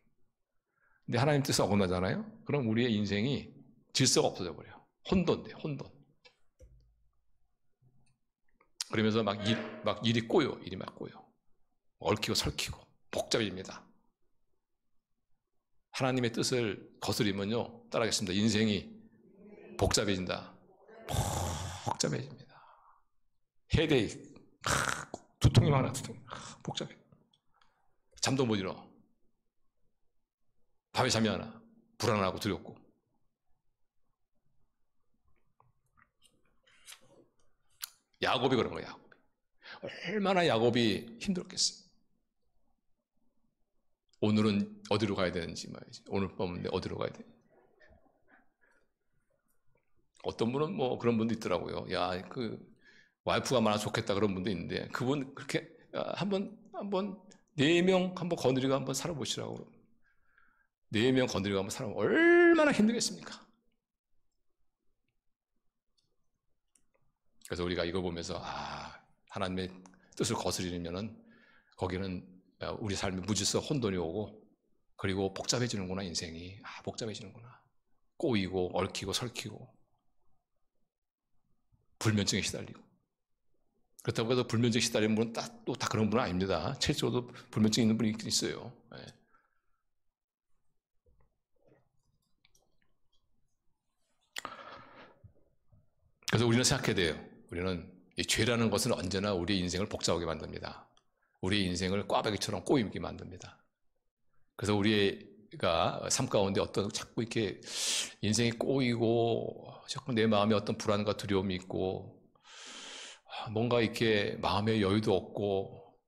[SPEAKER 1] 근데 하나님 뜻을 어긋나잖아요? 그럼 우리의 인생이 질서가 없어져 버려요. 혼돈돼, 혼돈. 그러면서 막 일이 꼬여, 일이 막 꼬여. 얽히고 설키고 복잡해집니다. 하나님의 뜻을 거스리면요, 따라하겠습니다. 인생이 복잡해진다. 복잡해집니다. 헤데이, 두통이 많아, 두통이. 복잡해. 잠도 못 일어. 밤에 잠이 안 와. 불안하고 두렵고. 야곱이 그런 거야, 야곱이. 얼마나 야곱이 힘들었겠어요. 오늘은 어디로 가야 되는지 말이지. 오늘 밤은 어디로 가야 돼? 어떤 분은 뭐 그런 분도 있더라고요. 야, 그 와이프가 많아 좋겠다 그런 분도 있는데 그분 그렇게 한번 4명 한번 거느리고 한번 살아보시라고. 4명 건드리고 한번 살아보면 얼마나 힘들겠습니까? 그래서 우리가 이거 보면서 하나님의 뜻을 거스리면은 거기는 우리 삶에 무질서 혼돈이 오고, 그리고 복잡해지는구나, 인생이. 복잡해지는구나. 꼬이고 얽히고 설키고 불면증에 시달리고. 그렇다고 해서 불면증에 시달리는 분은 또 다 그런 분은 아닙니다. 실제로도 불면증 있는 분이 있긴 있어요. 네. 그래서 우리는 생각해야 돼요. 우리는 이 죄라는 것은 언제나 우리의 인생을 복잡하게 만듭니다. 우리의 인생을 꽈배기처럼 꼬이게 만듭니다. 그래서 우리가 삶 가운데 자꾸 이렇게 인생이 꼬이고, 자꾸 내 마음에 어떤 불안과 두려움이 있고, 뭔가 이렇게 마음의 여유도 없고,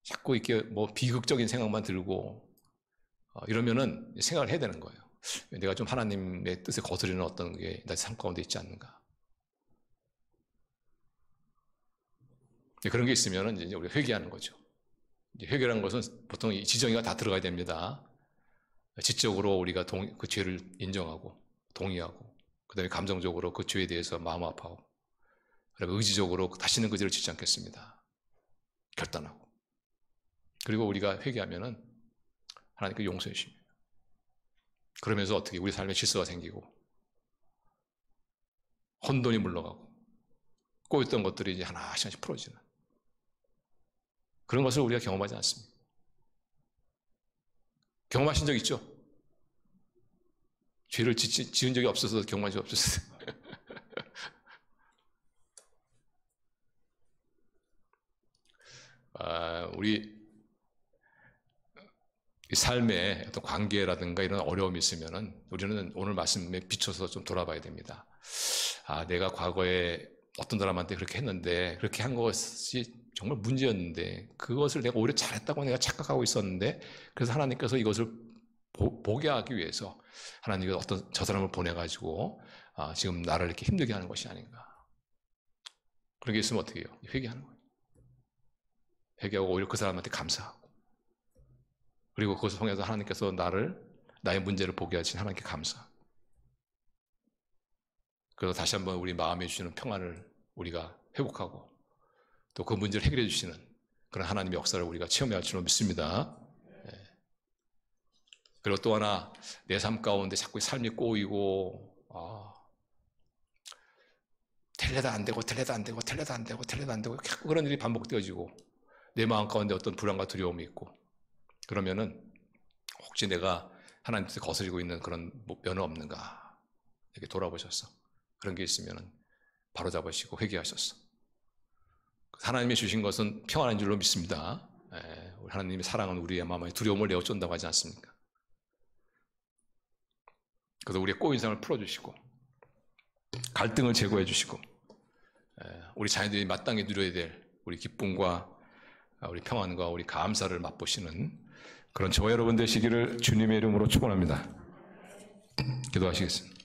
[SPEAKER 1] 자꾸 이렇게 뭐 비극적인 생각만 들고, 이러면은 생각을 해야 되는 거예요. 내가 좀 하나님의 뜻을 거스르는 어떤 게 내 삶 가운데 있지 않는가. 그런 게 있으면 이제 우리가 회개하는 거죠. 회개라는 것은 보통 이 지정의가 다 들어가야 됩니다. 지적으로 우리가 그 죄를 인정하고 동의하고, 그 다음에 감정적으로 그 죄에 대해서 마음 아파하고, 그리고 의지적으로 다시는 그 죄를 짓지 않겠습니다. 결단하고. 그리고 우리가 회개하면은 하나님께 용서해 주십니다. 그러면서 어떻게 우리 삶에 질서가 생기고, 혼돈이 물러가고, 꼬였던 것들이 이제 하나씩 풀어지는 그런 것을 우리가 경험하지 않습니다. 경험하신 적 있죠? 죄를 지은 적이 없어서 경험한 적이 없었어요. 우리 삶에 어떤 관계라든가 이런 어려움이 있으면은 우리는 오늘 말씀에 비춰서 좀 돌아봐야 됩니다. 내가 과거에 어떤 사람한테 그렇게 했는데 그렇게 한 것이 정말 문제였는데 그것을 내가 오히려 잘했다고 내가 착각하고 있었는데 그래서 하나님께서 이것을 보게 하기 위해서 하나님이 어떤 저 사람을 보내가지고 지금 나를 이렇게 힘들게 하는 것이 아닌가. 그런 게 있으면 어떻게 해요? 회개하는 거예요. 회개하고 오히려 그 사람한테 감사하고 그리고 그것을 통해서 하나님께서 나의 문제를 보게 하신 하나님께 감사하고 그래서 다시 한번 우리 마음에 주시는 평안을 우리가 회복하고 또 그 문제를 해결해 주시는 그런 하나님의 역사를 우리가 체험해야 할 줄로 믿습니다. 그리고 또 하나 내 삶 가운데 자꾸 삶이 꼬이고 텔레도 안 되고 자꾸 그런 일이 반복되어지고 내 마음 가운데 어떤 불안과 두려움이 있고 그러면은 혹시 내가 하나님께서 거스리고 있는 그런 면은 없는가 이렇게 돌아보셨어. 그런 게 있으면은 바로 잡으시고 회개하셨어. 하나님이 주신 것은 평안한 줄로 믿습니다. 우리 하나님의 사랑은 우리의 마음에 두려움을 내어준다고 하지 않습니까? 그래서 우리의 꼬인 삶을 풀어주시고 갈등을 제거해 주시고 우리 자녀들이 마땅히 누려야 될 우리 기쁨과 우리 평안과 우리 감사를 맛보시는 그런 저와 여러분 되시기를 주님의 이름으로 축원합니다. 기도하시겠습니다.